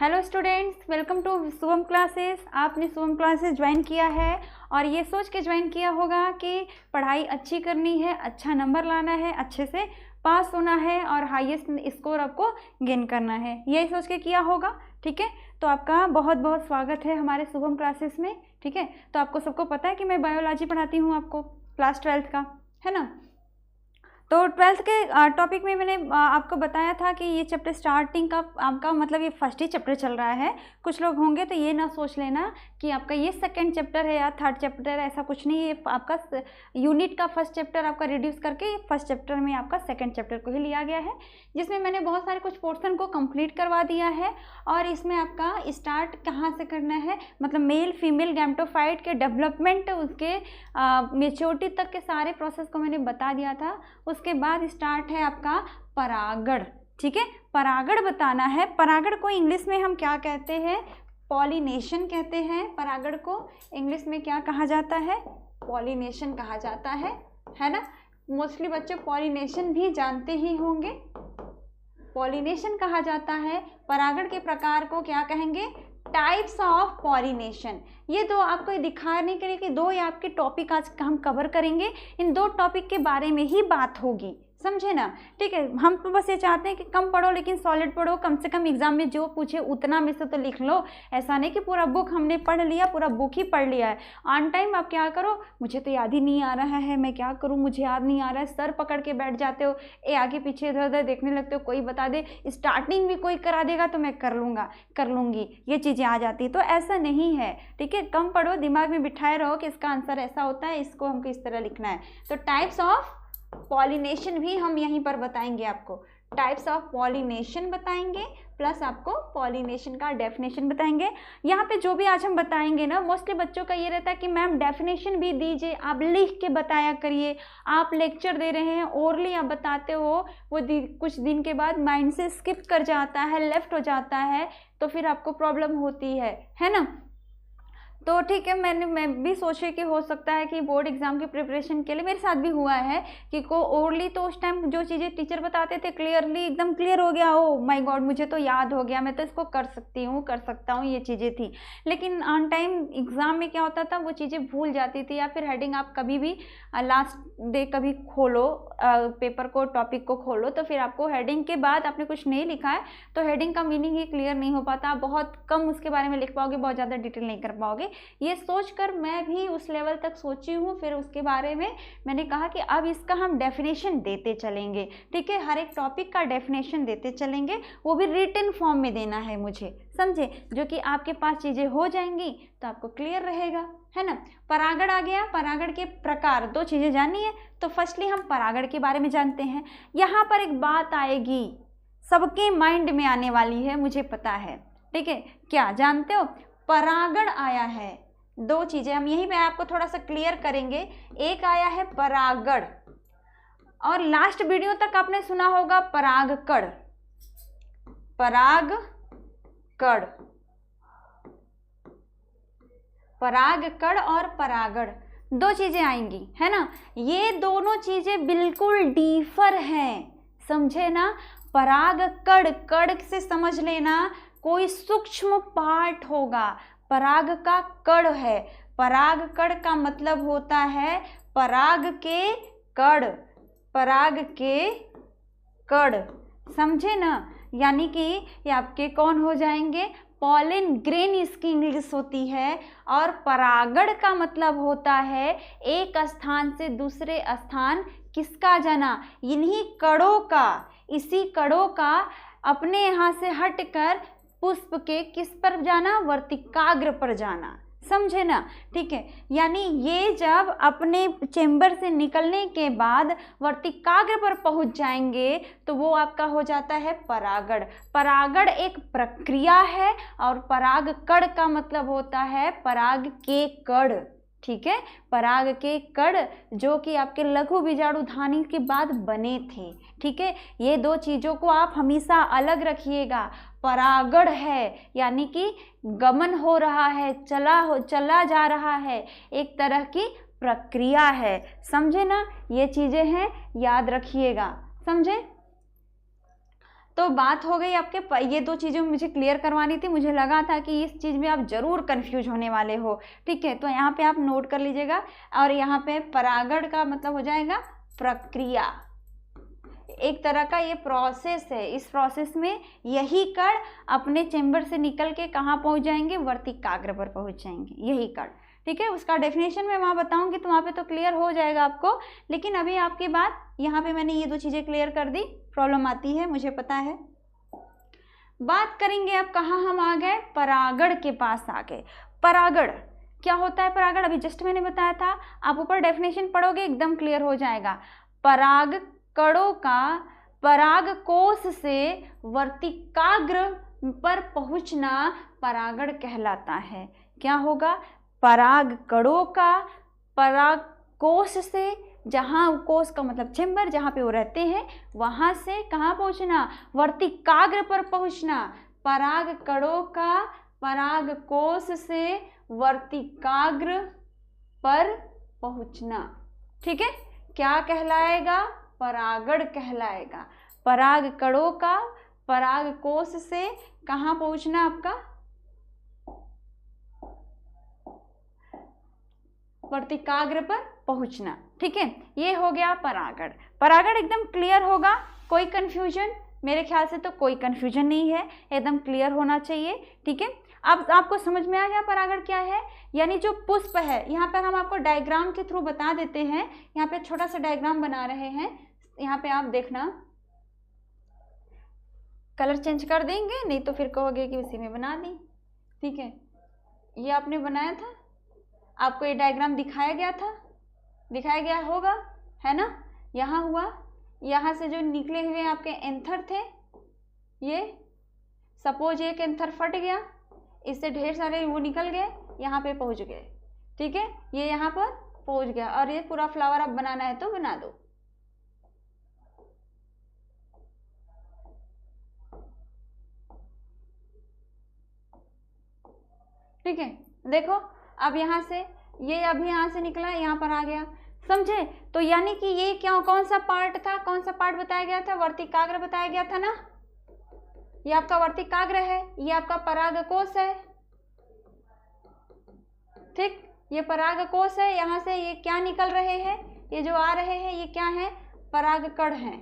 Hello students, welcome to Shubham classes. आपने Shubham classes join किया है और ये सोच के ज्वाइन किया होगा कि पढ़ाई अच्छी करनी है, अच्छा नंबर लाना है, अच्छे से पास होना है और हाईएस्ट स्कोर आपको गेन करना है, यही सोच के किया होगा। ठीक है, तो आपका बहुत बहुत स्वागत है हमारे शुभम क्लासेस में। ठीक है, तो आपको सबको पता है कि मैं बायोलॉजी पढ़ाती हूँ आपको, क्लास 12th का, है ना। तो 12th के टॉपिक में मैंने आपको बताया था कि ये चैप्टर स्टार्टिंग का आपका मतलब ये फर्स्ट ही चैप्टर चल रहा है। कुछ लोग होंगे तो ये ना सोच लेना कि आपका ये सेकंड चैप्टर है या थर्ड चैप्टर है, ऐसा कुछ नहीं। ये आपका यूनिट का फर्स्ट चैप्टर आपका रिड्यूस करके फर्स्ट चैप्टर में आपका सेकंड चैप्टर को ही लिया गया है, जिसमें मैंने बहुत सारे कुछ पोर्शन को कंप्लीट करवा दिया है। और इसमें आपका स्टार्ट कहाँ से करना है, मतलब मेल फीमेल गैमेटोफाइट के डेवलपमेंट, उसके मेच्योरिटी तक के सारे प्रोसेस को मैंने बता दिया था। उसके बाद स्टार्ट है आपका परागण। ठीक है, परागण बताना है। परागण को इंग्लिश में हम क्या कहते हैं? पॉलिनेशन कहते हैं। परागण को इंग्लिश में क्या कहा जाता है? पॉलिनेशन कहा जाता है ना। मोस्टली बच्चे पॉलिनेशन भी जानते ही होंगे। पॉलिनेशन कहा जाता है। परागण के प्रकार को क्या कहेंगे? Types of pollination. ये दो आपको दिखाने के लिए कि दो ये आपके टॉपिक आज हम कवर करेंगे। इन दो टॉपिक के बारे में ही बात होगी, समझे ना। ठीक है, हम तो बस ये चाहते हैं कि कम पढ़ो लेकिन सॉलिड पढ़ो, कम से कम एग्जाम में जो पूछे उतना में से तो लिख लो। ऐसा नहीं कि पूरा बुक हमने पढ़ लिया, पूरा बुक ही पढ़ लिया है। ऑन टाइम आप क्या करो, मुझे तो याद ही नहीं आ रहा है, मैं क्या करूं, मुझे याद नहीं आ रहा है, सर पकड़ के बैठ जाते हो, ए आगे पीछे इधर उधर देखने लगते हो, कोई बता दे, स्टार्टिंग भी कोई करा देगा तो मैं कर लूँगा, कर लूँगी, ये चीज़ें आ जाती है। तो ऐसा नहीं है, ठीक है। कम पढ़ो, दिमाग में बिठाए रहो कि इसका आंसर ऐसा होता है, इसको हमको इस तरह लिखना है। तो टाइप्स ऑफ पॉलिनेशन भी हम यहीं पर बताएंगे आपको। टाइप्स ऑफ पॉलिनेशन बताएंगे, प्लस आपको पॉलिनेशन का डेफिनेशन बताएंगे। यहाँ पे जो भी आज हम बताएंगे ना, मोस्टली बच्चों का ये रहता है कि मैम डेफिनेशन भी दीजिए, आप लिख के बताया करिए। आप लेक्चर दे रहे हैं, ओरली आप बताते हो, वो कुछ दिन के बाद माइंड से स्किप कर जाता है, लेफ्ट हो जाता है, तो फिर आपको प्रॉब्लम होती है ना। तो ठीक है, मैं भी सोचे कि हो सकता है कि बोर्ड एग्जाम की प्रिपरेशन के लिए मेरे साथ भी हुआ है कि को ओरली तो उस टाइम जो चीज़ें टीचर बताते थे क्लियरली एकदम क्लियर हो गया, ओ माय गॉड मुझे तो याद हो गया, मैं तो इसको कर सकती हूँ, कर सकता हूँ, ये चीज़ें थी। लेकिन ऑन टाइम एग्ज़ाम में क्या होता था, वो चीज़ें भूल जाती थी। या फिर हेडिंग आप कभी भी लास्ट डे कभी खोलो पेपर को, टॉपिक को खोलो, तो फिर आपको हेडिंग के बाद आपने कुछ नहीं लिखा है तो हेडिंग का मीनिंग ही क्लियर नहीं हो पाता, बहुत कम उसके बारे में लिख पाओगे, बहुत ज़्यादा डिटेल नहीं कर पाओगे। ये सोचकर मैं भी उस लेवल तक सोची हूँ। फिर उसके बारे में मैंने कहा कि अब इसका हम डेफिनेशन देते चलेंगे। ठीक है, हर एक टॉपिक का डेफिनेशन देते चलेंगे, वो भी रिटन फॉर्म में देना है मुझे, समझे, जो कि आपके पास चीज़ें हो जाएंगी तो आपको क्लियर रहेगा, है ना। परागण आ गया। परागण के प्रकार, दो चीज़ें जाननी है तो फर्स्टली हम परागण के बारे में जानते हैं। यहाँ पर एक बात आएगी, सबके माइंड में आने वाली है, मुझे पता है। ठीक है, क्या जानते हो? परागण आया है, दो चीजें हम यहीं पे आपको थोड़ा सा क्लियर करेंगे। एक आया है परागण, और लास्ट वीडियो तक आपने सुना होगा परागकण। परागकण, परागकण और परागण दो चीजें आएंगी, है ना। ये दोनों चीजें बिल्कुल डिफर हैं, समझे ना। परागकण, कण से समझ लेना कोई सूक्ष्म पार्ट होगा, पराग का कण है। पराग कण का मतलब होता है पराग के कण, पराग के कण, समझे ना। यानी कि ये आपके कौन हो जाएंगे? पॉलन ग्रेन इसकी इंग्लिश होती है। और परागण का मतलब होता है एक स्थान से दूसरे स्थान किसका जाना? इन्हीं कणों का, इसी कणों का अपने यहाँ से हटकर पुष्प के किस पर जाना? वर्तिकाग्र पर जाना, समझे ना। ठीक है, यानी ये जब अपने चेंबर से निकलने के बाद वर्तिकाग्र पर पहुंच जाएंगे तो वो आपका हो जाता है परागण। परागण एक प्रक्रिया है और परागकण का मतलब होता है पराग के कण। ठीक है, पराग के कण जो कि आपके लघु बीजाणुधानी के बाद बने थे। ठीक है, ये दो चीज़ों को आप हमेशा अलग रखिएगा। परागण है यानी कि गमन हो रहा है, चला जा रहा है, एक तरह की प्रक्रिया है, समझे ना। ये चीज़ें हैं, याद रखिएगा, समझे। तो बात हो गई आपके, ये दो चीज़ें मुझे क्लियर करवानी थी। मुझे लगा था कि इस चीज़ में आप ज़रूर कंफ्यूज होने वाले हो, ठीक है। तो यहाँ पे आप नोट कर लीजिएगा। और यहाँ पे परागण का मतलब हो जाएगा प्रक्रिया, एक तरह का ये प्रोसेस है। इस प्रोसेस में यही कण अपने चेंबर से निकल के कहाँ पहुँच जाएंगे, वर्तिकाग्र पर पहुँच जाएंगे, यही कण, ठीक है। उसका डेफिनेशन मैं वहाँ बताऊँगी तो वहाँ पे तो क्लियर हो जाएगा आपको। लेकिन अभी आपकी बात यहाँ पे मैंने ये दो चीज़ें क्लियर कर दी। प्रॉब्लम आती है, मुझे पता है। बात करेंगे अब कहाँ हम आ गए, परागण के पास आ गए। परागण क्या होता है? परागण अभी जस्ट मैंने बताया था, आप ऊपर डेफिनेशन पढ़ोगे एकदम क्लियर हो जाएगा। पराग कणों का पराग कोश से वर्तिकाग्र पर पहुंचना परागण कहलाता है। क्या होगा? पराग कणों का पराग कोश से, जहाँ कोश का मतलब चेंबर, जहाँ पे वो रहते हैं, वहाँ से कहाँ पहुँचना, वर्तिकाग्र पर पहुँचना। पराग कणों का पराग कोश से वर्तिकाग्र पर पहुँचना, ठीक है। क्या कहलाएगा? परागण कहलाएगा। पराग कणों का पराग कोश से कहाँ पहुँचना आपका, वर्तिकाग्र पर पहुंचना, ठीक है। ये हो गया परागण। परागण एकदम क्लियर होगा, कोई कंफ्यूजन? मेरे ख्याल से तो कोई कंफ्यूजन नहीं है, एकदम क्लियर होना चाहिए, ठीक है। अब आपको समझ में आ गया परागण क्या है। यानी जो पुष्प है, यहाँ पर हम आपको डायग्राम के थ्रू बता देते हैं। यहाँ पे छोटा सा डायग्राम बना रहे हैं, यहाँ पे आप देखना। कलर चेंज कर देंगे, नहीं तो फिर कहोगे कि उसी में बना दी, ठीक है। ये आपने बनाया था, आपको ये डायग्राम दिखाया गया था, दिखाया गया होगा, है ना। यहाँ हुआ, यहाँ से जो निकले हुए आपके एंथर थे, ये सपोज एक एंथर फट गया, इससे ढेर सारे वो निकल गए, यहाँ पे पहुँच गए, ठीक है। ये यहाँ पर पहुँच गया और ये पूरा फ्लावर अब बनाना है तो बना दो, ठीक है। देखो अब यहाँ से ये अभी यहाँ से निकला, यहाँ पर आ गया, समझे। तो यानी कि ये क्या, कौन सा पार्ट था, कौन सा पार्ट बताया गया था, वर्तिकाग्र बताया गया था ना। ये आपका वर्तिकाग्र है, ये आपका परागकोश है, ठीक। ये परागकोश है, यहाँ से ये क्या निकल रहे हैं, ये जो आ रहे हैं, ये क्या है, परागकण है।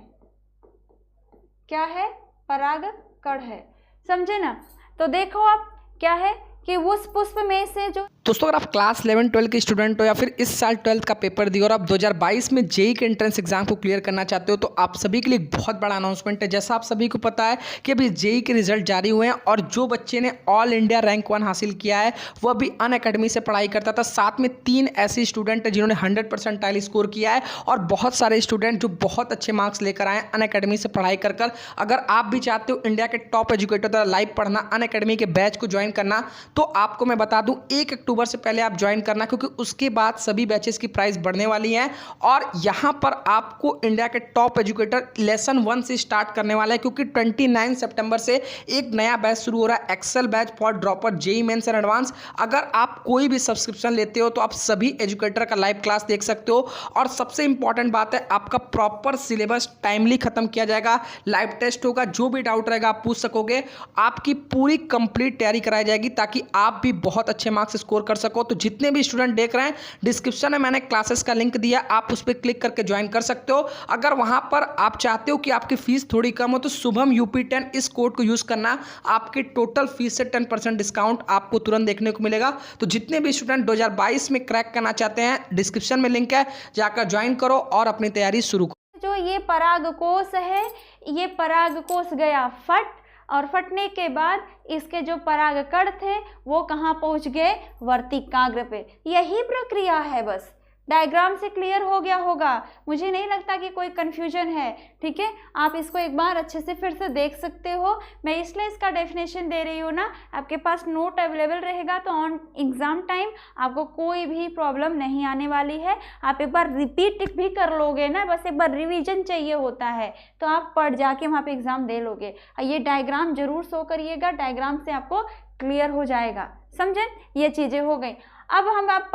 क्या है? परागकण है, समझे ना। तो देखो आप क्या है कि उस पुष्प में से जो दोस्तों, अगर आप क्लास 11-12 के स्टूडेंट हो या फिर इस साल 12th का पेपर दिए और आप 2022 में जेईई के एंट्रेंस एग्जाम को क्लियर करना चाहते हो, तो आप सभी के लिए एक बहुत बड़ा अनाउंसमेंट है। जैसा आप सभी को पता है कि अभी जेईई के रिजल्ट जारी हुए हैं और जो बच्चे ने ऑल इंडिया रैंक 1 हासिल किया है वो अभी अनअकैडमी से पढ़ाई करता था। साथ में 3 ऐसे स्टूडेंट हैं जिन्होंने 100% स्कोर किया है और बहुत सारे स्टूडेंट जो बहुत अच्छे मार्क्स लेकर आए अनअकैडमी से पढ़ाई कर कर। अगर आप भी चाहते हो इंडिया के टॉप एजुकेटर द्वारा लाइव पढ़ना, अनअकैडमी के बैच को ज्वाइन करना, तो आपको मैं बता दूं 1 अक्टूबर से पहले आप ज्वाइन करना, क्योंकि उसके बाद सभी बैचेस की प्राइस बढ़ने वाली है। और यहां पर आपको इंडिया के टॉप एजुकेटर लेसन 1 से स्टार्ट करने वाला है, क्योंकि 29 सितंबर से एक नया बैच शुरू हो रहा है, excel batch for dropper JEE mains and advance. अगर आप कोई भी सब्सक्रिप्शन लेते हो तो आप सभी एजुकेटर का लाइव क्लास देख सकते हो। और सबसे इंपॉर्टेंट बात है, आपका प्रॉपर सिलेबस टाइमली खत्म किया जाएगा, लाइव टेस्ट होगा, जो भी डाउट रहेगा आप पूछ सकोगे, आपकी पूरी कंप्लीट तैयारी कराई जाएगी ताकि आप भी बहुत अच्छे मार्क्स स्कोर कर सको। तो जितने भी स्टूडेंट देख रहे हैं, डिस्क्रिप्शन में मैंने क्लासेस का लिंक दिया, आप उस पर क्लिक करके ज्वाइन कर सकते हो। अगर वहां पर आप चाहते हो कि आपकी फीस थोड़ी कम हो तो शुभम UP10 इस कोड को यूज करना, आपकी टोटल फीस से 10% डिस्काउंट आपको तुरंत देखने को मिलेगा। तो जितने भी स्टूडेंट 2022 में क्रैक करना चाहते हैं, डिस्क्रिप्शन में लिंक है, जाकर ज्वाइन करो और अपनी तैयारी शुरू करो। जो ये परागकोश है, ये परागकोश गया फट, और फटने के बाद इसके जो परागकण थे वो कहाँ पहुँच गए, वर्तिकाग्र पे। यही प्रक्रिया है, बस डायग्राम से क्लियर हो गया होगा। मुझे नहीं लगता कि कोई कन्फ्यूजन है, ठीक है। आप इसको एक बार अच्छे से फिर से देख सकते हो। मैं इसलिए इसका डेफिनेशन दे रही हूँ ना, आपके पास नोट अवेलेबल रहेगा तो ऑन एग्ज़ाम टाइम आपको कोई भी प्रॉब्लम नहीं आने वाली है। आप एक बार रिपीट भी कर लोगे ना, बस एक बार रिविजन चाहिए होता है, तो आप पढ़ जाके वहाँ पे एग्ज़ाम दे लोगे। ये डायग्राम जरूर शो करिएगा, डायग्राम से आपको क्लियर हो जाएगा, समझे। ये चीज़ें हो गई। अब हम आप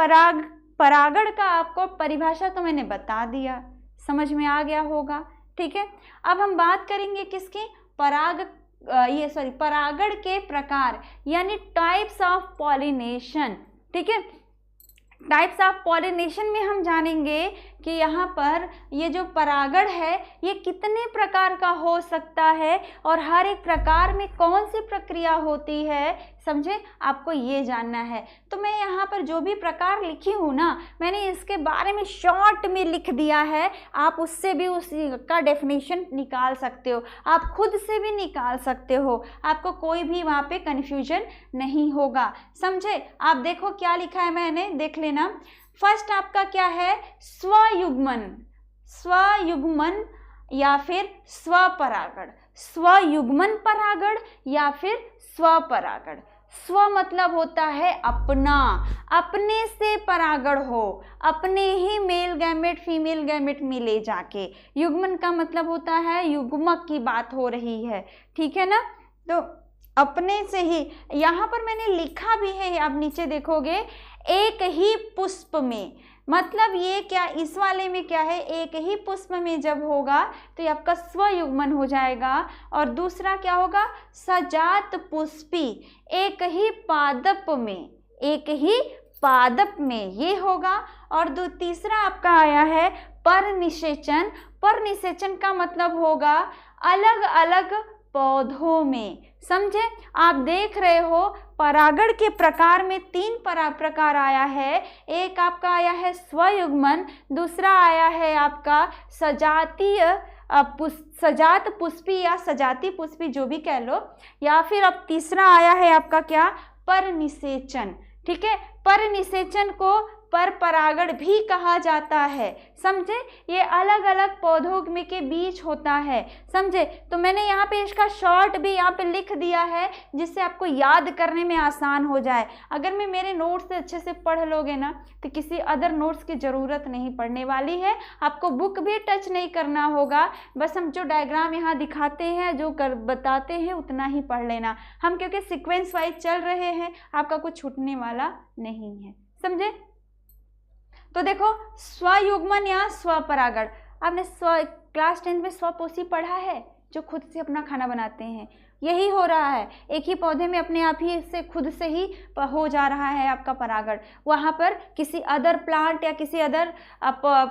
परागण का आपको परिभाषा तो मैंने बता दिया, समझ में आ गया होगा, ठीक है। अब हम बात करेंगे किसकी, परागण के प्रकार यानी टाइप्स ऑफ पॉलिनेशन। ठीक है, टाइप्स ऑफ पॉलिनेशन में हम जानेंगे कि यहाँ पर ये जो परागण है ये कितने प्रकार का हो सकता है और हर एक प्रकार में कौन सी प्रक्रिया होती है, समझे, आपको ये जानना है। तो मैं यहाँ पर जो भी प्रकार लिखी हूँ ना, मैंने इसके बारे में शॉर्ट में लिख दिया है, आप उससे भी उसका डेफिनेशन निकाल सकते हो, आप खुद से भी निकाल सकते हो, आपको कोई भी वहाँ पे कन्फ्यूजन नहीं होगा, समझे। आप देखो क्या लिखा है मैंने, देख लेना। फर्स्ट आपका क्या है, स्वयुग्मन, स्वयुग्मन या फिर स्वपरागण, स्वयुग्मन परागण या फिर स्वपरागण। स्व मतलब होता है अपना, अपने से परागण हो, अपने ही मेल गैमेट फीमेल गैमेट मिले जाके। युग्मन का मतलब होता है युग्मक की बात हो रही है, ठीक है ना। तो अपने से ही, यहाँ पर मैंने लिखा भी है, आप नीचे देखोगे, एक ही पुष्प में, मतलब ये क्या, इस वाले में क्या है, एक ही पुष्प में जब होगा तो ये आपका स्वयुग्मन हो जाएगा। और दूसरा क्या होगा, सजात पुष्पी, एक ही पादप में, एक ही पादप में ये होगा। और तीसरा आपका आया है परनिषेचन। परनिषेचन का मतलब होगा अलग अलग पौधों में, समझे। आप देख रहे हो परागण के प्रकार में 3 प्रकार आया है, एक आपका आया है स्वयुग्मन, दूसरा आया है आपका सजात पुष्पी या सजाती पुष्पी, जो भी कह लो, या फिर अब तीसरा आया है आपका क्या, परनिषेचन। ठीक है, परनिषेचन को पर परागण भी कहा जाता है, समझे। ये अलग अलग पौधों में के बीच होता है, समझे। तो मैंने यहाँ पे इसका शॉर्ट भी यहाँ पे लिख दिया है जिससे आपको याद करने में आसान हो जाए। अगर मैं मेरे नोट्स से अच्छे से पढ़ लोगे ना तो किसी अदर नोट्स की ज़रूरत नहीं पड़ने वाली है, आपको बुक भी टच नहीं करना होगा, बस हम जो डायग्राम यहाँ दिखाते हैं, जो बताते हैं, उतना ही पढ़ लेना। हम क्योंकि सीक्वेंस वाइज चल रहे हैं, आपका कुछ छूटने वाला नहीं है, समझे। तो देखो स्वयुग्मन या स्वपरागण, आपने क्लास 10 में स्वपोषी पढ़ा है, जो खुद से अपना खाना बनाते हैं, यही हो रहा है, एक ही पौधे में अपने आप ही से खुद से ही हो जा रहा है आपका परागण। वहाँ पर किसी अदर प्लांट या किसी अदर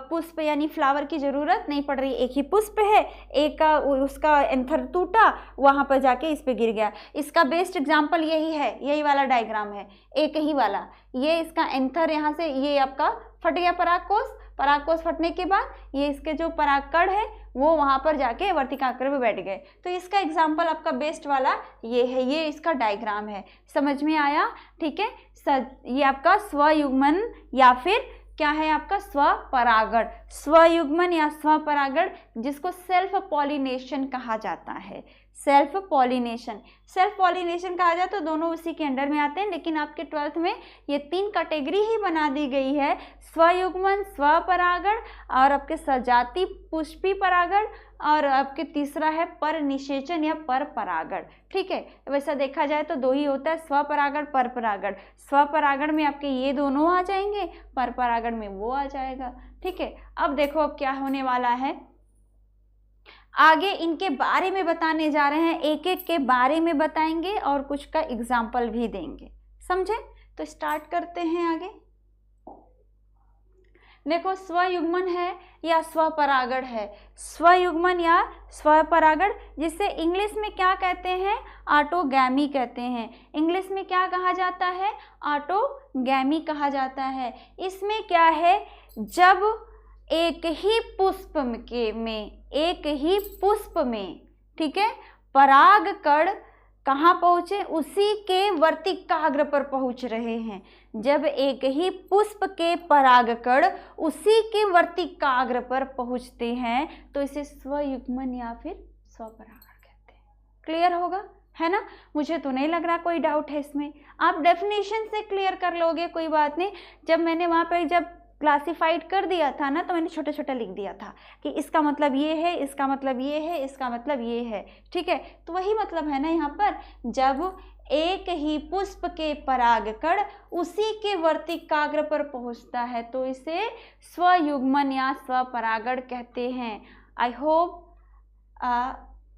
पुष्प यानी फ्लावर की ज़रूरत नहीं पड़ रही, एक ही पुष्प है, एक का उसका एंथर टूटा, वहाँ पर जाके इस पे गिर गया। इसका बेस्ट एग्जाम्पल यही है, यही वाला डायग्राम है, एक ही वाला, ये इसका एंथर यहाँ से ये आपका फट गया परागकोश, परागकोश फटने के बाद ये इसके जो परागकण है वो वहाँ पर जाके वर्तिकाग्र में बैठ गए। तो इसका एग्जाम्पल आपका बेस्ट वाला ये है, ये इसका डायग्राम है, समझ में आया, ठीक है। ये आपका स्वयुग्मन या फिर क्या है आपका स्वपरागण, स्वयुग्मन या स्वपरागण, जिसको सेल्फ पॉलिनेशन कहा जाता है। सेल्फ पॉलिनेशन, सेल्फ पॉलिनेशन कहा जाए तो दोनों उसी के अंडर में आते हैं, लेकिन आपके 12th में ये 3 कैटेगरी ही बना दी गई है, स्वयुग्मन, स्वपरागण और आपके सजाती पुष्पी परागण, और आपके तीसरा है परनिषेचन या परपरागण। ठीक है, वैसा देखा जाए तो 2 ही होता है, स्वपरागण परपरागण। स्वपरागण में आपके ये दोनों आ जाएंगे, परपरागण में वो आ जाएगा। ठीक है, अब देखो अब क्या होने वाला है, आगे इनके बारे में बताने जा रहे हैं, एक एक के बारे में बताएंगे और कुछ का एग्जाम्पल भी देंगे, समझे। तो स्टार्ट करते हैं आगे। देखो स्वयुग्मन है या स्वपरागण है, स्वयुग्मन या स्वपरागण, जिसे इंग्लिश में क्या कहते हैं, ऑटोगैमी कहते हैं। इंग्लिश में क्या कहा जाता है, ऑटोगैमी कहा जाता है। इसमें क्या है, जब एक ही पुष्प में, ठीक है, परागकण कहाँ पहुँचे, उसी के वर्तिकाग्र पर पहुँच रहे हैं। जब एक ही पुष्प के परागकण उसी के वर्तिकाग्र पर पहुँचते हैं तो इसे स्वयुग्मन या फिर स्वपरागण कहते हैं। क्लियर होगा, है ना। मुझे तो नहीं लग रहा कोई डाउट है इसमें, आप डेफिनेशन से क्लियर कर लोगे, कोई बात नहीं। जब मैंने वहाँ पर जब क्लासिफाइड कर दिया था ना, तो मैंने छोटा छोटा लिख दिया था कि इसका मतलब ये है, इसका मतलब ये है, इसका मतलब ये है। ठीक है, तो वही मतलब है ना यहाँ पर, जब एक ही पुष्प के परागकण उसी के वर्तिकाग्र पर पहुँचता है तो इसे स्वयुग्मन या स्वपरागण कहते हैं। आई होप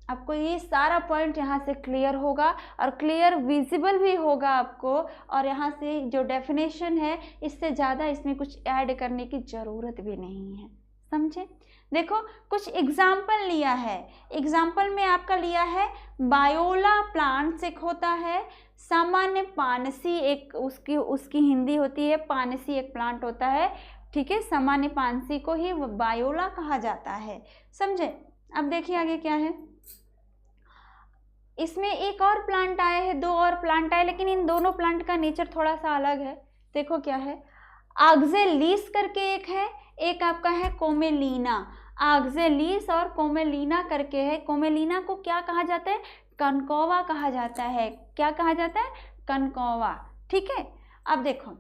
आपको ये सारा पॉइंट यहाँ से क्लियर होगा और क्लियर विजिबल भी होगा आपको, और यहाँ से जो डेफिनेशन है इससे ज़्यादा इसमें कुछ ऐड करने की ज़रूरत भी नहीं है, समझे। देखो कुछ एग्जाम्पल लिया है, एग्जाम्पल में आपका लिया है बायोला प्लांट्स एक होता है, सामान्य पानसी एक उसकी हिंदी होती है, पानसी एक प्लांट होता है, ठीक है। सामान्य पानसी को ही बायोला कहा जाता है, समझे। अब देखिए आगे क्या है, इसमें एक और प्लांट आए हैं, दो और प्लांट आए, लेकिन इन दोनों प्लांट का नेचर थोड़ा सा अलग है। देखो क्या है, आक्जेलिस करके एक है, एक आपका है कोमेलिना। आक्जेलिस और कोमेलिना करके है। कोमेलिना को क्या कहा जाता है, कनकौवा कहा जाता है। क्या कहा जाता है, कनकौवा, ठीक है। अब देखो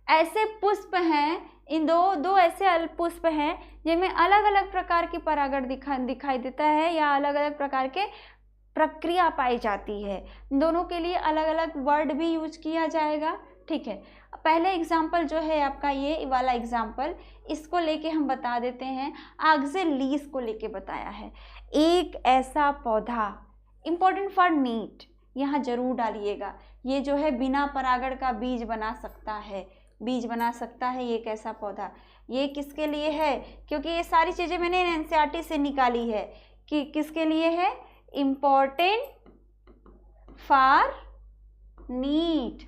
ऐसे पुष्प हैं, इन दो ऐसे पुष्प हैं जिनमें अलग अलग प्रकार की परागण दिखाई देता है या अलग अलग प्रकार के प्रक्रिया पाई जाती है। दोनों के लिए अलग अलग वर्ड भी यूज किया जाएगा, ठीक है। पहले एग्जाम्पल जो है आपका ये वाला एग्जाम्पल, इसको लेके हम बता देते हैं। आक्जेलिस को लेके बताया है, एक ऐसा पौधा, इम्पोर्टेंट फॉर नीट, यहाँ जरूर डालिएगा। ये जो है बिना परागण का बीज बना सकता है, बीज बना सकता है ये एक ऐसा पौधा। ये किसके लिए है, क्योंकि ये सारी चीज़ें मैंने एनसीईआरटी से निकाली है कि किसके लिए है, इम्पोर्टेंट फॉर नीट।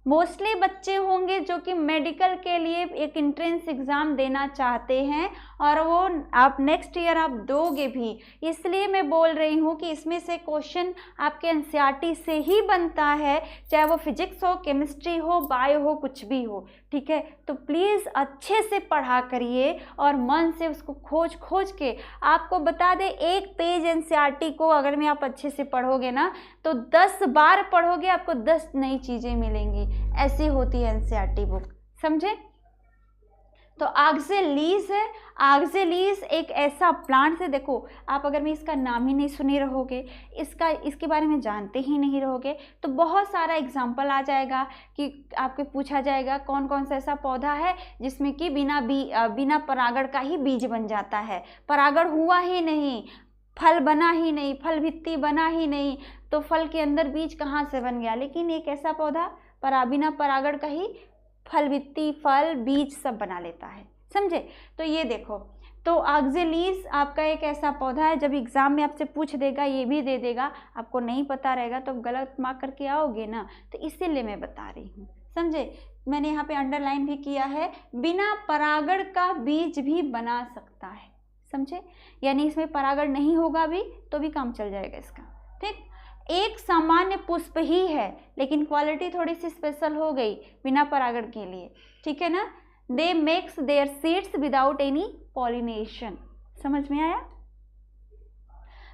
मोस्टली बच्चे होंगे जो कि मेडिकल के लिए एक एंट्रेंस एग्ज़ाम देना चाहते हैं और वो आप नेक्स्ट ईयर आप दोगे भी, इसलिए मैं बोल रही हूँ कि इसमें से क्वेश्चन आपके एनसीईआरटी से ही बनता है, चाहे वो फिजिक्स हो, केमिस्ट्री हो, बायो हो, कुछ भी हो, ठीक है। तो प्लीज़ अच्छे से पढ़ा करिए और मन से उसको खोज के आपको बता दे, एक पेज एनसीईआरटी को अगर में आप अच्छे से पढ़ोगे ना तो 10 बार पढ़ोगे आपको 10 नई चीज़ें मिलेंगी। ऐसी होती है एनसीईआरटी बुक, समझे। तो आक्जेलिस है, आक्जेलिस एक ऐसा प्लांट है। देखो आप अगर मैं इसका नाम ही नहीं सुने रहोगे, इसके बारे में जानते ही नहीं रहोगे, तो बहुत सारा एग्जाम्पल आ जाएगा कि आपको पूछा जाएगा कौन कौन सा ऐसा पौधा है जिसमें कि बिना परागण का ही बीज बन जाता है, परागण हुआ ही नहीं, फल बना ही नहीं, फल भित्ति बना ही नहीं, तो फल के अंदर बीज कहाँ से बन गया। लेकिन एक ऐसा पौधा बिना परागण का ही फल भित्ति, फल, बीज सब बना लेता है, समझे। तो ये देखो, तो आक्जेलिस आपका एक ऐसा पौधा है, जब एग्ज़ाम में आपसे पूछ देगा ये भी दे देगा, आपको नहीं पता रहेगा तो गलत मार्क करके आओगे ना, तो इसीलिए मैं बता रही हूँ, समझे। मैंने यहाँ पे अंडरलाइन भी किया है, बिना परागण का बीज भी बना सकता है, समझे। यानी इसमें परागण नहीं होगा भी तो भी काम चल जाएगा इसका, ठीक। एक सामान्य पुष्प ही है लेकिन क्वालिटी थोड़ी सी स्पेशल हो गई बिना परागण के लिए, ठीक है ना। दे makes there seeds without any pollination, समझ में आया।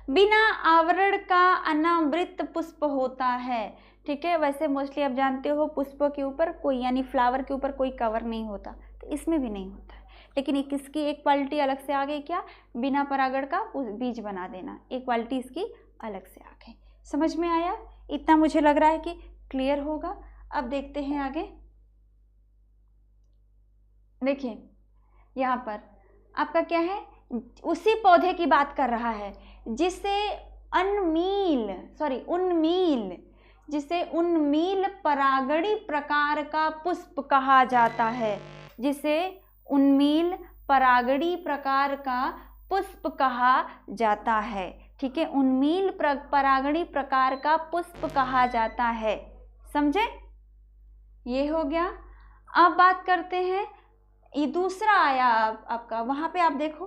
बिना आवरण का अनावृत पुष्प होता है, ठीक है। वैसे मोस्टली आप जानते हो पुष्पों के ऊपर कोई, यानी फ्लावर के ऊपर कोई कवर नहीं होता, तो इसमें भी नहीं होता है। लेकिन इसकी एक क्वालिटी अलग से आ गई, क्या, बिना परागण का बीज बना देना, एक क्वालिटी इसकी अलग से आ गई। समझ में आया, इतना मुझे लग रहा है कि क्लियर होगा। अब देखते हैं आगे। देखिए यहाँ पर आपका क्या है, उसी पौधे की बात कर रहा है जिसे उन्मील परागणी प्रकार का पुष्प कहा जाता है, जिसे उन्मील परागणी प्रकार का पुष्प कहा जाता है, ठीक है। उन्मील परागणी प्रकार का पुष्प कहा जाता है, समझे। ये हो गया। अब बात करते हैं, ये दूसरा आया आपका, वहाँ पे आप देखो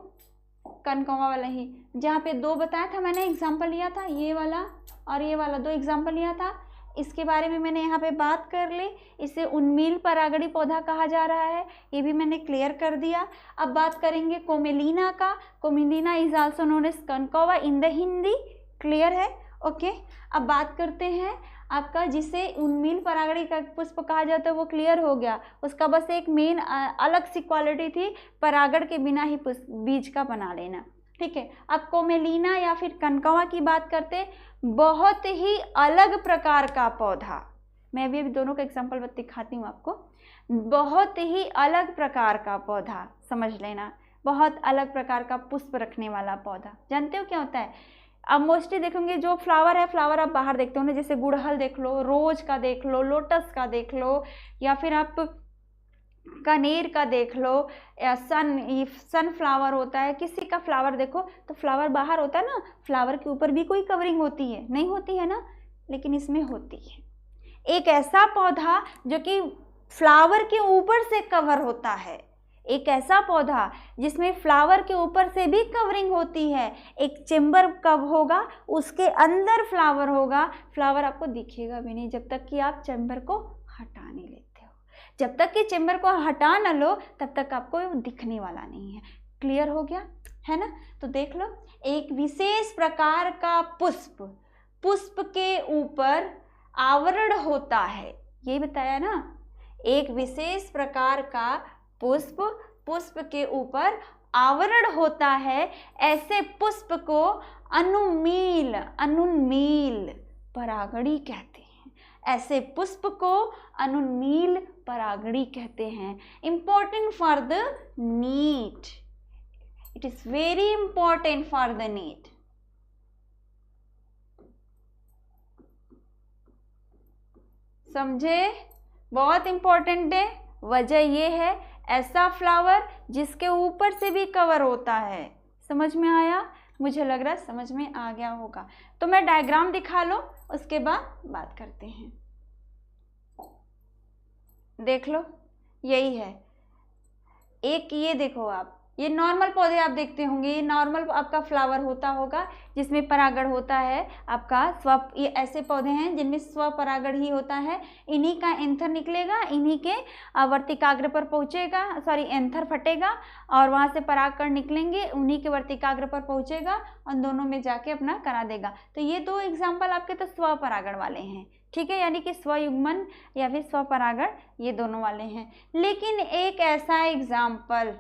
कनकौवा वाला ही, जहाँ पे 2 बताया था मैंने, एग्जाम्पल लिया था, ये वाला और ये वाला 2 एग्जाम्पल लिया था। इसके बारे में मैंने यहाँ पे बात कर ली, इसे उन्मील परागणी पौधा कहा जा रहा है, ये भी मैंने क्लियर कर दिया। अब बात करेंगे कोमेलिना का। Commelina is also known as kankauwa in the Hindi, clear है, ओके। अब बात करते हैं आपका जिसे उन्मील परागणी का पुष्प कहा जाता है, वो क्लियर हो गया। उसका बस एक मेन अलग सी क्वालिटी थी, परागण के बिना ही बीज का बना लेना, ठीक है। अब कोमेलिना या फिर कनकौवा की बात करते, बहुत ही अलग प्रकार का पौधा, मैं भी अभी दोनों का एग्जांपल दिखाती हूँ आपको। बहुत ही अलग प्रकार का पौधा, समझ लेना, बहुत अलग प्रकार का पुष्प रखने वाला पौधा। जानते हो क्या होता है, अब मोस्टली देखेंगे जो फ्लावर है, फ्लावर आप बाहर देखते हो ना, जैसे गुड़हल देख लो, रोज का देख लो, लोटस का देख लो, या फिर आप कनेर का देख लो, या सनफ्लावर होता है, किसी का फ्लावर देखो तो फ्लावर बाहर होता है ना, फ्लावर के ऊपर भी कोई कवरिंग होती है, नहीं होती है ना, लेकिन इसमें होती है। एक ऐसा पौधा जो कि फ्लावर के ऊपर से कवर होता है, एक ऐसा पौधा जिसमें फ्लावर के ऊपर से भी कवरिंग होती है। एक चेम्बर कब होगा, उसके अंदर फ्लावर होगा, फ्लावर आपको दिखेगा भी नहीं जब तक कि आप चेम्बर को हटा नहीं लेते हो। जब तक कि चेम्बर को हटा ना लो तब तक आपको दिखने वाला नहीं है। क्लियर हो गया है ना? तो देख लो, एक विशेष प्रकार का पुष्प, पुष्प के ऊपर आवरण होता है, ये बताया ना। एक विशेष प्रकार का पुष्प, पुष्प के ऊपर आवरण होता है, ऐसे पुष्प को अनुमील, अनुन्मील परागणी कहते हैं। ऐसे पुष्प को अनुन्मील परागणी कहते हैं। Important for the NEET, it is very important for the NEET. समझे? बहुत इंपॉर्टेंट है। वजह ये है, ऐसा फ्लावर जिसके ऊपर से भी कवर होता है। समझ में आया? मुझे लग रहा है समझ में आ गया होगा। तो मैं डायग्राम दिखा लो, उसके बाद बात करते हैं। देख लो, यही है। एक ये देखो आप, ये नॉर्मल पौधे आप देखते होंगे, ये नॉर्मल आपका फ्लावर होता होगा जिसमें परागण होता है आपका ये ऐसे पौधे हैं जिनमें स्वपरागण ही होता है। इन्हीं का एंथर निकलेगा, इन्हीं के वर्तिकाग्र पर पहुंचेगा, सॉरी एंथर फटेगा और वहां से परागकण निकलेंगे, उन्हीं के वर्तिकाग्र पर पहुंचेगा और दोनों में जाके अपना करा देगा। तो ये दो एग्जाम्पल आपके तो स्वपरागण वाले हैं, ठीक है, यानी कि स्वयुग्मन या फिर स्वपरागण, ये दोनों वाले हैं। लेकिन एक ऐसा एग्जाम्पल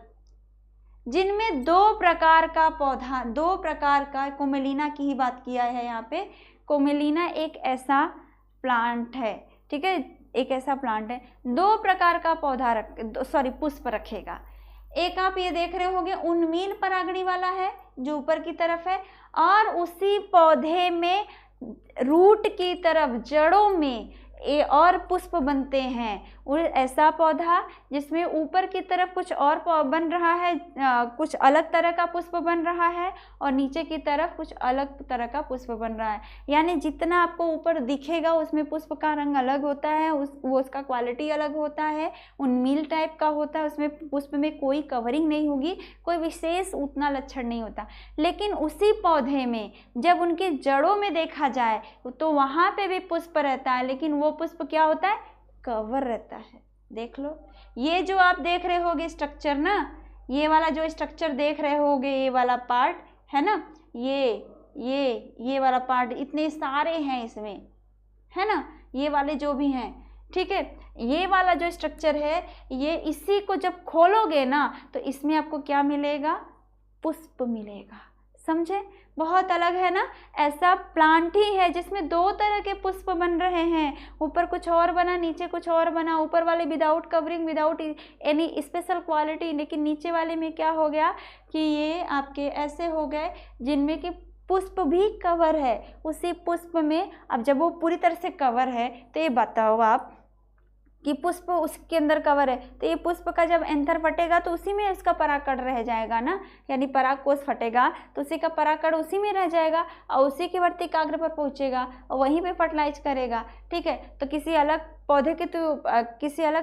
जिनमें दो प्रकार का पौधा, दो प्रकार का, कोमेलिना की ही बात किया है यहाँ पे। कोमेलिना एक ऐसा प्लांट है, ठीक है, एक ऐसा प्लांट है, दो प्रकार का पौधा पुष्प रखेगा। एक आप ये देख रहे होंगे उन्मील परागणी वाला है जो ऊपर की तरफ है, और उसी पौधे में रूट की तरफ, जड़ों में और पुष्प बनते हैं। और ऐसा पौधा जिसमें ऊपर की तरफ कुछ और बन रहा है, कुछ अलग तरह का पुष्प बन रहा है, और नीचे की तरफ कुछ अलग तरह का पुष्प बन रहा है। यानी जितना आपको ऊपर दिखेगा उसमें पुष्प का रंग अलग होता है, उसका क्वालिटी अलग होता है, उन्मील टाइप का होता है, उसमें पुष्प में कोई कवरिंग नहीं होगी, कोई विशेष उतना लक्षण नहीं होता। लेकिन उसी पौधे में जब उनकी जड़ों में देखा जाए तो वहाँ पे भी पुष्प रहता है, लेकिन वो पुष्प क्या होता है, कवर रहता है। देख लो, ये जो आप देख रहे होगे स्ट्रक्चर ना, ये वाला जो स्ट्रक्चर देख रहे होगे, ये वाला पार्ट है ना, ये वाला पार्ट, इतने सारे हैं इसमें, है ना, ये वाले जो भी हैं, ठीक है। ये वाला जो स्ट्रक्चर है, ये इसी को जब खोलोगे ना तो इसमें आपको क्या मिलेगा, पुष्प मिलेगा। समझे? बहुत अलग है ना। ऐसा प्लांट ही है जिसमें दो तरह के पुष्प बन रहे हैं, ऊपर कुछ और बना, नीचे कुछ और बना। ऊपर वाले without covering, without any special quality, लेकिन नीचे वाले में क्या हो गया कि ये आपके ऐसे हो गए जिनमें कि पुष्प भी कवर है। उसी पुष्प में अब जब वो पूरी तरह से कवर है तो ये बताओ आप कि पुष्प उसके अंदर कवर है, तो ये पुष्प का जब एंथर फटेगा तो उसी में इसका परागकण रह जाएगा ना, यानी परागकोश फटेगा तो उसी का परागकण उसी में रह जाएगा और उसी के वर्तिकाग्र पर पहुंचेगा और वहीं पे फर्टिलाइज करेगा, ठीक है। तो किसी अलग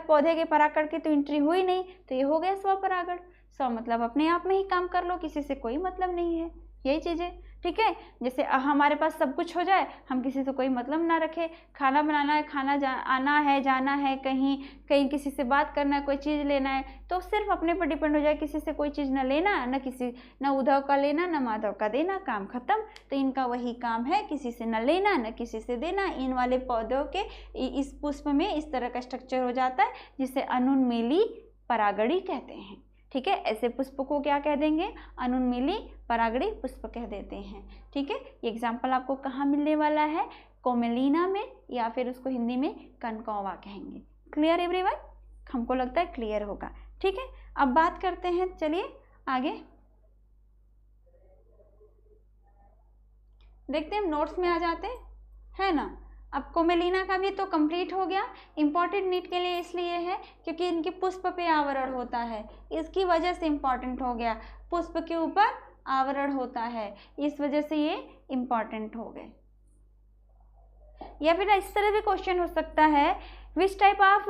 पौधे के परागकण की तो एंट्री हुई नहीं, तो ये हो गया स्वपरागण। स्व मतलब अपने आप में ही काम कर लो, किसी से कोई मतलब नहीं है, यही चीज़ें, ठीक है। जैसे हमारे पास सब कुछ हो जाए, हम किसी से कोई मतलब ना रखें, खाना बनाना है, आना है, जाना है, कहीं किसी से बात करना है, कोई चीज़ लेना है, तो सिर्फ अपने पर डिपेंड हो जाए, किसी से कोई चीज़ ना लेना, ना उद्धव का लेना, ना माधव का देना, काम खत्म। तो इनका वही काम है, किसी से न लेना न किसी से देना। इन वाले पौधों के इस पुष्प में इस तरह का स्ट्रक्चर हो जाता है जिसे अनुन्मीली परागणी कहते हैं, ठीक है। ऐसे पुष्प को क्या कह देंगे, अनुन्मीली परागणी पुष्प कह देते हैं, ठीक है। ये एग्जाम्पल आपको कहाँ मिलने वाला है, कोमेलिना में, या फिर उसको हिंदी में कनकौवा कहेंगे। Clear everyone? हमको लगता है क्लियर होगा, ठीक है। अब बात करते हैं, चलिए आगे। देखते हैं, हम नोट्स में आ जाते हैं, है ना। अब कोमेलिना का भी तो कंप्लीट हो गया। इम्पॉर्टेंट नीट के लिए इसलिए है क्योंकि इनके पुष्प पे आवरण होता है, इसकी वजह से इम्पॉर्टेंट हो गया। पुष्प के ऊपर आवरण होता है, इस वजह से ये इम्पॉर्टेंट हो गए। या फिर इस तरह भी क्वेश्चन हो सकता है, which type of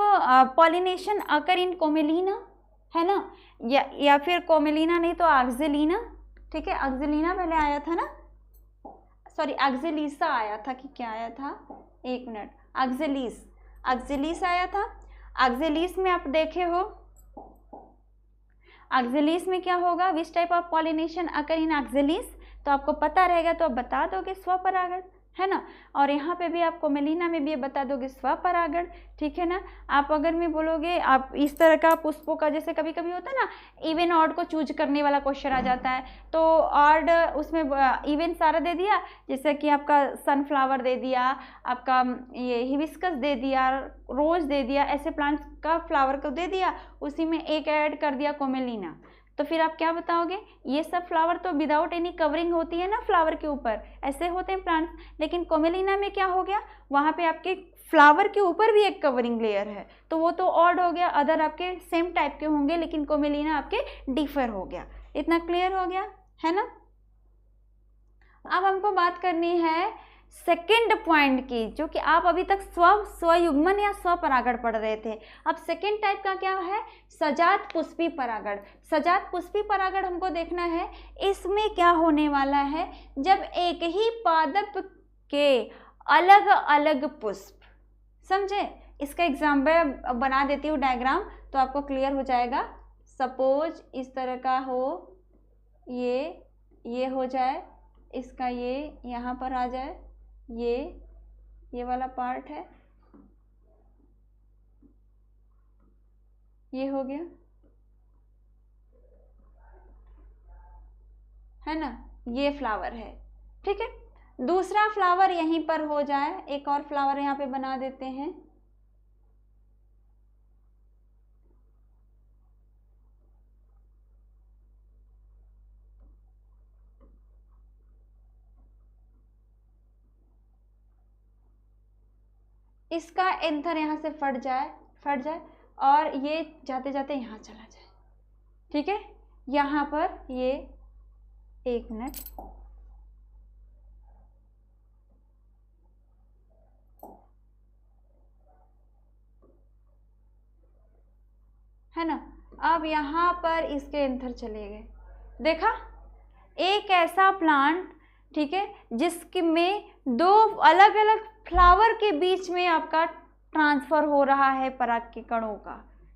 pollination occur in commelina, है ना। या फिर कोमेलिना नहीं तो एक्जेलिना, ठीक है। एक्जेलिना पहले आया था ना, सॉरी एक्जेलिसा आया था कि क्या आया था, एक मिनट, एक्जेलिस आया था। एक्जेलिस में आप देखे हो, एक्जेलिस में क्या होगा, which type of pollination occur in oxalis, तो आपको पता रहेगा तो आप बता दोगे स्वपरागण, है ना। और यहाँ पे भी आप कोमेलिना में भी बता दोगे स्वपरागण, ठीक है ना। आप अगर मैं बोलोगे आप इस तरह का पुष्पों का, जैसे कभी कभी होता है ना इवन ऑड को चूज करने वाला क्वेश्चन आ जाता है, तो ऑड उसमें इवन सारा दे दिया, जैसे कि आपका सनफ्लावर दे दिया, आपका ये हिबिस्कस दे दिया, रोज दे दिया, ऐसे प्लांट्स का फ्लावर को दे दिया, उसी में एक ऐड कर दिया कोमेलिना, तो फिर आप क्या बताओगे, ये सब फ्लावर तो विदाउट एनी कवरिंग होती है ना फ्लावर के ऊपर, ऐसे होते हैं प्लांट्स। लेकिन कोमेलिना में क्या हो गया, वहाँ पे आपके फ्लावर के ऊपर भी एक कवरिंग लेयर है, तो वो तो ऑड हो गया, अदर आपके सेम टाइप के होंगे, लेकिन कोमेलिना आपके डिफर हो गया। इतना क्लियर हो गया, है ना। अब हमको बात करनी है सेकेंड पॉइंट की, जो कि आप अभी तक स्वयुग्मन या स्वपरागण पढ़ रहे थे। अब सेकेंड टाइप का क्या है, सजात पुष्पी परागण। सजात पुष्पी परागण हमको देखना है, इसमें क्या होने वाला है, जब एक ही पादप के अलग अलग पुष्प, समझे। इसका एग्जाम्पल बना देती हूँ डायग्राम, तो आपको क्लियर हो जाएगा। सपोज इस तरह का हो, ये हो जाए, इसका ये यहाँ पर आ जाए, ये वाला पार्ट है, ये हो गया, है ना, ये फ्लावर है, ठीक है। दूसरा फ्लावर यहीं पर हो जाए, एक और फ्लावर यहाँ पे बना देते हैं, इसका एंथर यहाँ से फट जाए और ये जाते जाते यहाँ चला जाए, ठीक है। यहाँ पर ये, एक मिनट, है ना। अब यहाँ पर इसके एंथर चले गए, देखा, एक ऐसा प्लांट, ठीक है, जिसके में दो अलग अलग फ्लावर के बीच में आपका ट्रांसफर हो रहा है पराग के कणों का,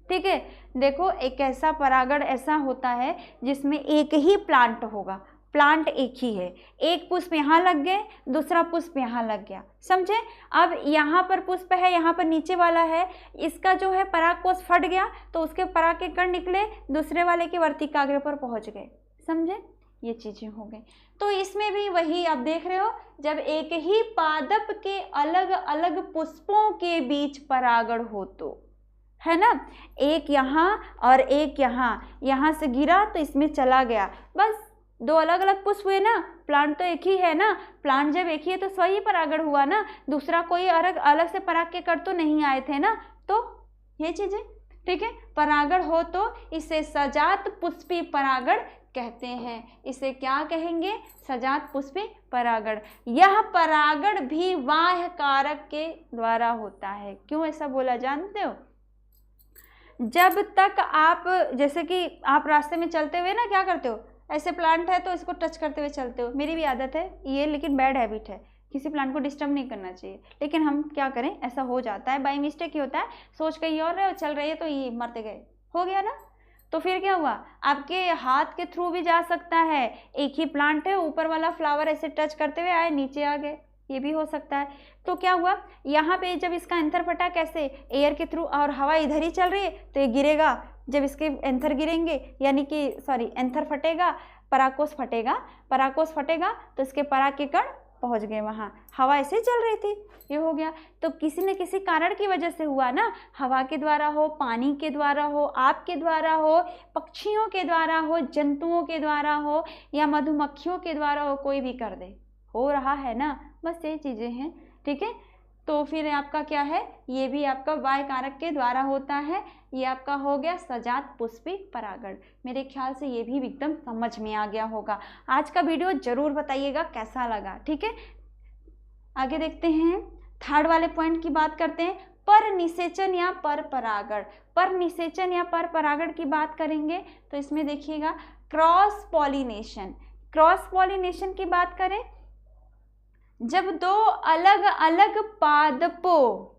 ठीक है। देखो, एक ऐसा परागण ऐसा होता है जिसमें एक ही प्लांट होगा, प्लांट एक ही है, एक पुष्प यहाँ लग गए, दूसरा पुष्प यहाँ लग गया, समझे। अब यहाँ पर पुष्प है, यहाँ पर नीचे वाला है, इसका जो है परागकोश फट गया, तो उसके पराग के कण निकले, दूसरे वाले के वर्तिकाग्र पर पहुँच गए, समझे। ये चीजें हो गई। तो इसमें भी वही आप देख रहे हो, जब एक ही पादप के अलग अलग पुष्पों के बीच परागण हो, तो है ना, एक यहाँ और एक यहाँ से गिरा तो इसमें चला गया, बस दो अलग अलग पुष्प हुए ना, प्लांट तो एक ही है ना, प्लांट जब एक ही है तो स्वही परागण हुआ ना, दूसरा कोई अलग से पराग के कण तो नहीं आए थे ना, तो ये चीजें, ठीक है। परागण हो तो इसे सजात पुष्पी परागण कहते हैं। इसे क्या कहेंगे, सजात पुष्पी परागण। यह परागण भी बाह्य कारक के द्वारा होता है। क्यों ऐसा बोला जानते हो, जब तक आप, जैसे कि आप रास्ते में चलते हुए ना क्या करते हो, ऐसे प्लांट है तो इसको टच करते हुए चलते हो, मेरी भी आदत है ये, लेकिन बैड हैबिट है, किसी प्लांट को डिस्टर्ब नहीं करना चाहिए, लेकिन हम क्या करें, ऐसा हो जाता है, बाई मिस्टेक ही होता है, सोच कहीं और रहे, चल रही है तो ये मरते गए, हो गया ना। तो फिर क्या हुआ, आपके हाथ के थ्रू भी जा सकता है, एक ही प्लांट है, ऊपर वाला फ्लावर ऐसे टच करते हुए आए, नीचे आ गए, ये भी हो सकता है। तो क्या हुआ, यहाँ पे जब इसका एंथर फटा, कैसे, एयर के थ्रू, और हवा इधर ही चल रही है तो ये गिरेगा, जब इसके एंथर गिरेंगे, यानी कि सॉरी एंथर फटेगा, परागकोश फटेगा तो इसके पराग के कण पहुँच गए वहाँ, हवा ऐसे चल रही थी, ये हो गया। तो किसी न किसी कारण की वजह से हुआ ना, हवा के द्वारा हो, पानी के द्वारा हो, आपके द्वारा हो, पक्षियों के द्वारा हो, जंतुओं के द्वारा हो, या मधुमक्खियों के द्वारा हो, कोई भी कर दे, हो रहा है ना, बस यही चीज़ें हैं। ठीक है, तो फिर आपका क्या है, ये भी आपका वाय कारक के द्वारा होता है। ये आपका हो गया सजात पुष्पी परागण। मेरे ख्याल से ये भी एकदम समझ में आ गया होगा। आज का वीडियो जरूर बताइएगा कैसा लगा। ठीक है, आगे देखते हैं, थर्ड वाले पॉइंट की बात करते हैं, पर निषेचन या पर परागण। पर निषेचन या पर परागण की बात करेंगे तो इसमें देखिएगा क्रॉस पॉलिनेशन। क्रॉस पॉलिनेशन की बात करें, जब दो अलग अलग पादपों,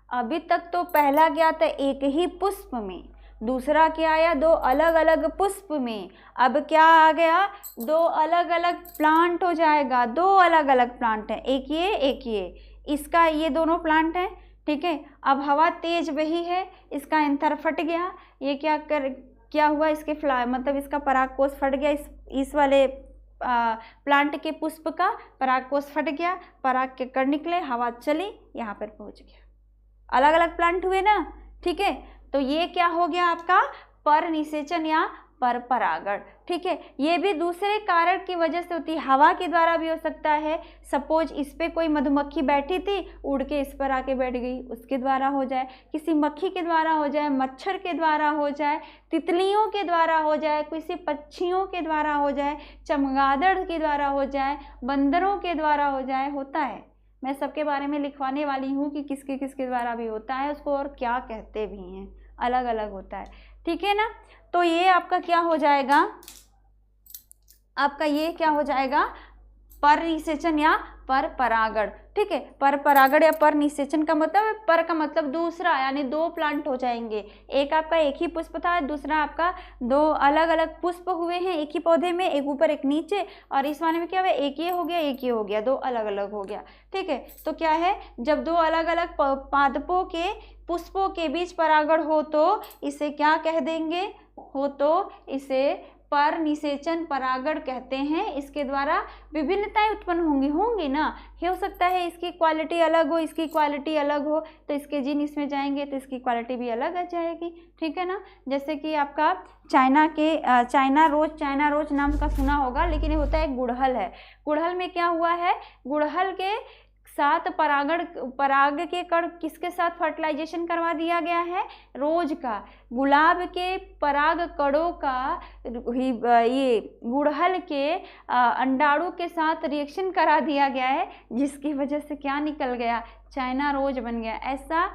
अभी तक तो पहला गया था एक ही पुष्प में, दूसरा क्या आया दो अलग अलग पुष्प में, अब क्या आ गया दो अलग अलग प्लांट हो जाएगा। दो अलग अलग प्लांट है, एक ये इसका, ये दोनों प्लांट हैं। ठीक है, अब हवा तेज बही है, इसका एंथर फट गया, ये क्या हुआ, इसके मतलब इसका परागकोश फट गया, इस वाले प्लांट के पुष्प का परागकोश फट गया, पराग के कण निकले, हवा चली, यहाँ पर पहुँच गया। अलग अलग प्लांट हुए ना। ठीक है, तो ये क्या हो गया आपका पर निषेचन या पर परागण। ठीक है, ये भी दूसरे कारण की वजह से होती है, हवा के द्वारा भी हो सकता है। सपोज इस पे कोई मधुमक्खी बैठी थी, उड़ के इस पर आके बैठ गई, उसके द्वारा हो जाए, किसी मक्खी के द्वारा हो जाए, मच्छर के द्वारा हो जाए, तितलियों के द्वारा हो जाए, किसी पक्षियों के द्वारा हो जाए, चमगादड़ के द्वारा हो जाए, बंदरों के द्वारा हो जाए, होता है। मैं सबके बारे में लिखवाने वाली हूँ कि किसके किसके द्वारा भी होता है, उसको और क्या कहते भी हैं, अलग अलग होता है। ठीक है ना, तो ये आपका क्या हो जाएगा, आपका ये क्या हो जाएगा पर निषेचन या पर परागण। ठीक है, पर परागण या पर निषेचन का मतलब, पर का मतलब दूसरा, यानी दो प्लांट हो जाएंगे। एक आपका एक ही पुष्प था, दूसरा आपका दो अलग अलग पुष्प हुए हैं एक ही पौधे में, एक ऊपर एक नीचे, और इस वाले में क्या हुआ एक ये हो गया एक ये हो गया, दो अलग अलग हो गया। ठीक है, तो क्या है, जब दो अलग अलग पादपों के पुष्पों के बीच परागण हो तो इसे क्या कह देंगे, हो तो इसे पर निषेचन परागण कहते हैं। इसके द्वारा विभिन्नताएं उत्पन्न होंगी ना, हो सकता है इसकी क्वालिटी अलग हो, इसकी क्वालिटी अलग हो, तो इसके जीन इसमें जाएंगे तो इसकी क्वालिटी भी अलग आ जाएगी। ठीक है ना, जैसे कि आपका चाइना रोज नाम का सुना होगा, लेकिन ये होता है गुड़हल है। गुड़हल में क्या हुआ है, गुड़हल के साथ पराग के कण किसके साथ फर्टिलाइजेशन करवा दिया गया है, रोज का। गुलाब के पराग कणों का ये गुड़हल के अंडाणु के साथ रिएक्शन करा दिया गया है, जिसकी वजह से क्या निकल गया, चाइना रोज बन गया। ऐसा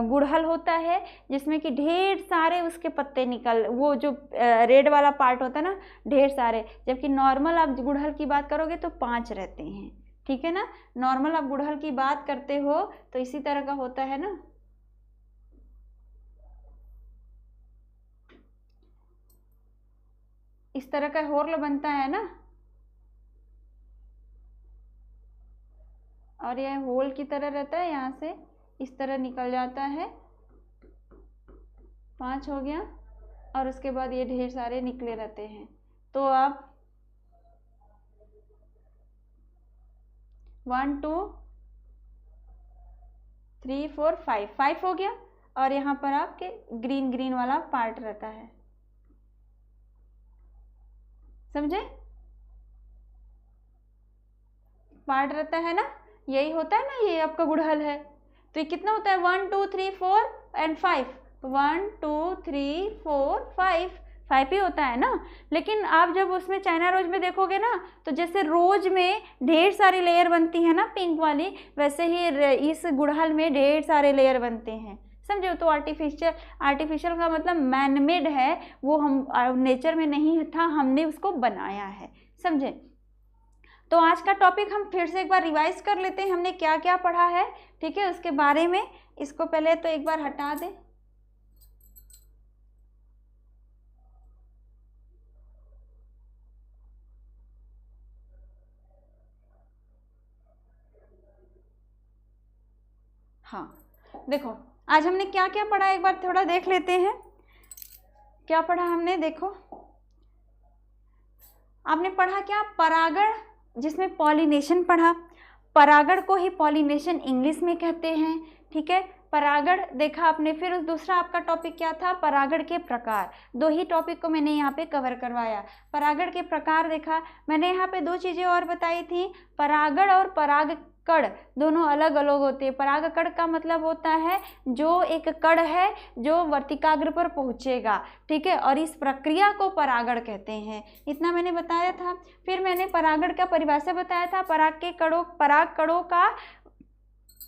गुड़हल होता है जिसमें कि ढेर सारे उसके पत्ते वो जो रेड वाला पार्ट होता है ना, ढेर सारे, जबकि नॉर्मल आप गुड़हल की बात करोगे तो 5 रहते हैं। ठीक है ना, नॉर्मल आप गुड़हल की बात करते हो तो इसी तरह का होता है ना। इस तरह का होर्ल बनता है ना, और यह होल की तरह रहता है, यहाँ से इस तरह निकल जाता है, 5 हो गया, और उसके बाद ये ढेर सारे निकले रहते हैं। तो आप 1 2 3 4 5 हो गया, और यहाँ पर आपके ग्रीन वाला पार्ट रहता है, समझे, पार्ट रहता है ना, यही होता है ना, ये आपका गुड़हल है। तो ये कितना होता है, 1 2 3 4 एंड 5, 1 2 3 4 5 ही होता है ना। लेकिन आप जब उसमें चाइना रोज में देखोगे ना, तो जैसे रोज में ढेर सारी लेयर बनती है ना पिंक वाली, वैसे ही इस गुड़हल में ढेर सारे लेयर बनते हैं, समझो। तो आर्टिफिशियल का मतलब मैनमेड है, वो हम नेचर में नहीं था, हमने उसको बनाया है, समझे। तो आज का टॉपिक हम फिर से एक बार रिवाइज कर लेते हैं, हमने क्या क्या पढ़ा है। ठीक है, उसके बारे में इसको पहले तो एक बार हटा दें। हाँ, देखो आज हमने क्या क्या पढ़ा, एक बार थोड़ा देख लेते हैं। क्या पढ़ा हमने, देखो आपने पढ़ा क्या, परागण, जिसमें पॉलिनेशन पढ़ा। परागण को ही पॉलिनेशन इंग्लिश में कहते हैं। ठीक है, परागण देखा आपने, फिर उस दूसरा आपका टॉपिक क्या था, परागण के प्रकार। दो ही टॉपिक को मैंने यहाँ पे कवर करवाया। परागण के प्रकार देखा, मैंने यहाँ पे दो चीज़ें और बताई थी, परागण और परागकण दोनों अलग अलग होते हैं। परागकण का मतलब होता है जो एक कण है जो वर्तिकाग्र पर पहुँचेगा, ठीक है, और इस प्रक्रिया को परागण कहते हैं। इतना मैंने बताया था। फिर मैंने परागण का परिभाषा बताया था, पराग कणों का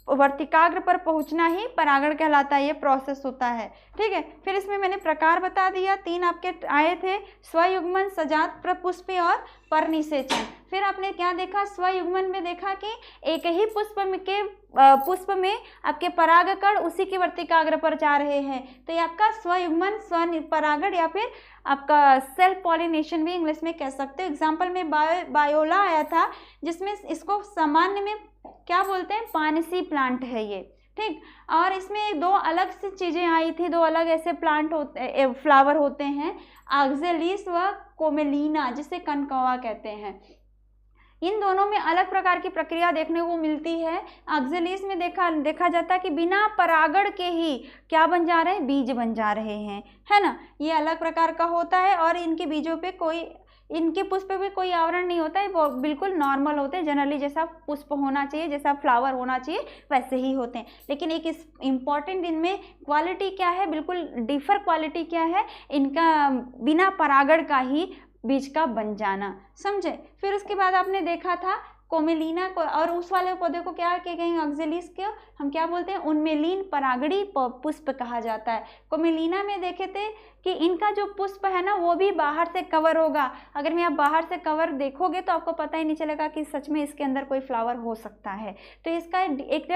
वर्तिकाग्र पर पहुंचना ही परागण कहलाता है, ये प्रोसेस होता है, ठीक है। फिर इसमें मैंने प्रकार बता दिया, तीन आपके आए थे, स्वयुग्मन, सजात प्रपुष्पी और परनिषेचन। फिर आपने क्या देखा, स्वयुग्मन में देखा कि एक ही पुष्प में आपके परागकण उसी के वर्तिकाग्र पर जा रहे हैं, तो ये आपका स्वयुग्मन, स्वपरागण या फिर आपका सेल्फ पॉलिनेशन भी इंग्लिश में कह सकते हो। एग्जाम्पल में बायोला आया था, जिसमें इसको सामान्य में क्या बोलते हैं, पानसी प्लांट है ये, ठीक। और इसमें दो अलग सी चीज़ें आई थी, दो अलग ऐसे प्लांट होते, फ्लावर होते हैं, ऑक्जेलिस व कोमेलिना, जिसे कनकौवा कहते हैं। इन दोनों में अलग प्रकार की प्रक्रिया देखने को मिलती है। ऑक्जेलिस में देखा जाता है कि बिना परागण के ही क्या बन जा रहे हैं, बीज बन जा रहे हैं, है ना, ये अलग प्रकार का होता है। और इनके बीजों पे इनके पुष्प पे कोई आवरण नहीं होता है, वो बिल्कुल नॉर्मल होते हैं, जनरली जैसा पुष्प होना चाहिए, जैसा फ्लावर होना चाहिए वैसे ही होते हैं। लेकिन एक इम्पॉर्टेंट इनमें क्वालिटी क्या है, बिल्कुल डिफर क्वालिटी क्या है, इनका बिना परागण का ही बीज का बन जाना, समझे। फिर उसके बाद आपने देखा था कोमेलिना को, और उस वाले पौधे को क्या कहेंगे, ऑक्जेलिस के हम क्या बोलते हैं, उन्मेलिन परागणी पुष्प कहा जाता है। कोमेलिना में देखे थे कि इनका जो पुष्प है ना वो भी बाहर से कवर होगा। अगर मैं आप बाहर से कवर देखोगे तो आपको पता ही नहीं चलेगा कि सच में इसके अंदर कोई फ्लावर हो सकता है। तो इसका एक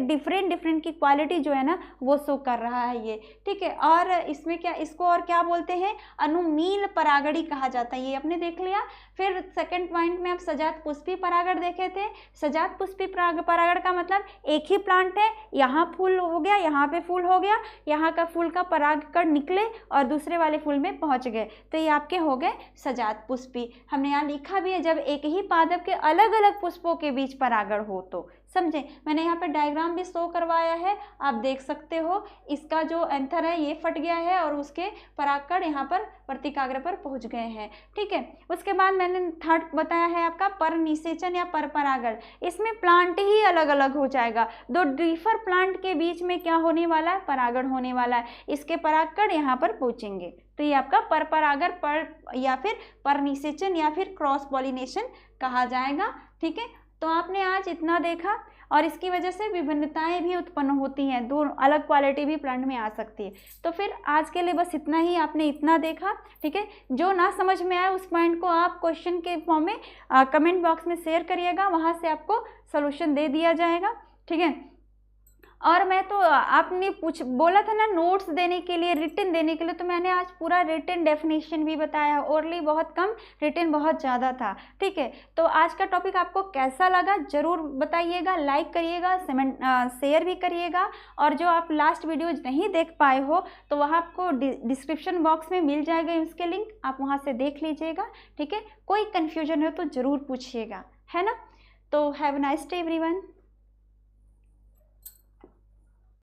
डिफरेंट की क्वालिटी जो है ना वो शो कर रहा है ये, ठीक है। और इसमें क्या, इसको और क्या बोलते हैं, अनुमील परागणी कहा जाता है, ये आपने देख लिया। फिर सेकंड पॉइंट में आप सजात पुष्पी परागण देखे थे। सजात पुष्पी परागण का मतलब एक ही प्लांट है, यहाँ फूल हो गया, यहाँ पे फूल हो गया, यहाँ का फूल का परागकण निकले और दूसरे वाले फूल में पहुंच गए, तो ये आपके हो गए सजात पुष्पी। हमने यहाँ लिखा भी है, जब एक ही पादप के अलग अलग पुष्पों के बीच परागण हो तो, समझे। मैंने यहाँ पे डायग्राम भी शो करवाया है, आप देख सकते हो। इसका जो एंथर है ये फट गया है और उसके परागकण यहाँ पर वर्तिकाग्र पर पहुँच गए हैं, ठीक है। उसके बाद मैंने थर्ड बताया है आपका परनिषेचन या परपरागण। इसमें प्लांट ही अलग अलग हो जाएगा, दो डिफर प्लांट के बीच में क्या होने वाला है, परागण होने वाला है, इसके परागकण यहाँ पर पहुँचेंगे, तो ये आपका परपरागण या फिर परनिषेचन या फिर क्रॉस पॉलिनेशन कहा जाएगा, ठीक है। तो आपने आज इतना देखा और इसकी वजह से विभिन्नताएं भी उत्पन्न होती हैं, दो अलग क्वालिटी भी प्लांट में आ सकती है। तो फिर आज के लिए बस इतना ही, आपने इतना देखा, ठीक है। जो ना समझ में आए उस पॉइंट को आप क्वेश्चन के फॉर्म में कमेंट बॉक्स में शेयर करिएगा, वहाँ से आपको सोल्यूशन दे दिया जाएगा, ठीक है। और मैं तो आपने बोला था ना नोट्स देने के लिए, रिटन देने के लिए, तो मैंने आज पूरा रिटन डेफिनेशन भी बताया। ओरली बहुत कम, रिटन बहुत ज़्यादा था, ठीक है। तो आज का टॉपिक आपको कैसा लगा ज़रूर बताइएगा, लाइक करिएगा, शेयर भी करिएगा। और जो आप लास्ट वीडियो नहीं देख पाए हो तो वह आपको डिस्क्रिप्शन बॉक्स में मिल जाएगा उसके लिंक, आप वहाँ से देख लीजिएगा, ठीक है। कोई कन्फ्यूजन हो तो ज़रूर पूछिएगा, है ना। तो have a nice day everyone.